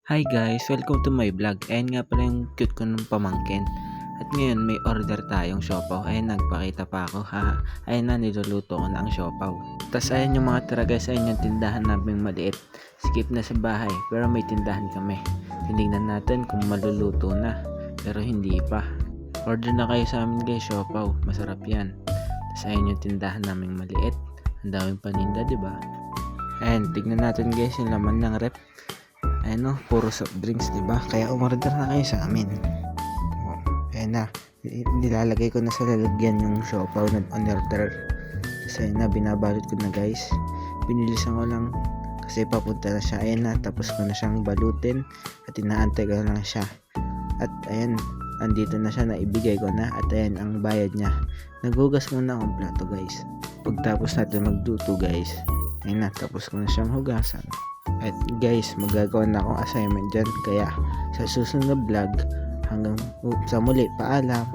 Hi guys! Welcome to my vlog. Ayan nga pala yung cute ko ng pamangkin. At ngayon may order tayong siopaw. Ayan, nagpakita pa ako. Haha. Ayan na, niluluto ko na ang siopaw. Tapos ayan yung mga tira guys. Ayan yung tindahan namin maliit. Skip na sa bahay. Pero may tindahan kami. Tinignan natin kung maluluto na. Pero hindi pa. Order na kayo sa amin guys, siopaw. Masarap yan. Tapos ayan yung tindahan namin maliit. Ang daming paninda, diba? Ayan, tignan natin guys yung laman ng rep. Ano, puro soft drinks, diba? Kaya umorder na kayo sa amin. Oh, ayan na. Nilalagay ko na sa lalagyan yung siopaw na on-order. Kasi na, binabalot ko na guys. Binilisan ko lang kasi papunta na siya. Ayan na, tapos ko na siyang balutin at inaantay ko lang siya. At ayan, andito na siya, naibigay ko na. At ayan, ang bayad niya. Naghugas muna akong plato guys. Pagtapos natin magluto guys, ayan na, tapos ko na siyang hugasan. At guys, magagawa na akong assignment dyan. Kaya sa susunod na vlog, hanggang sa muli, paalam.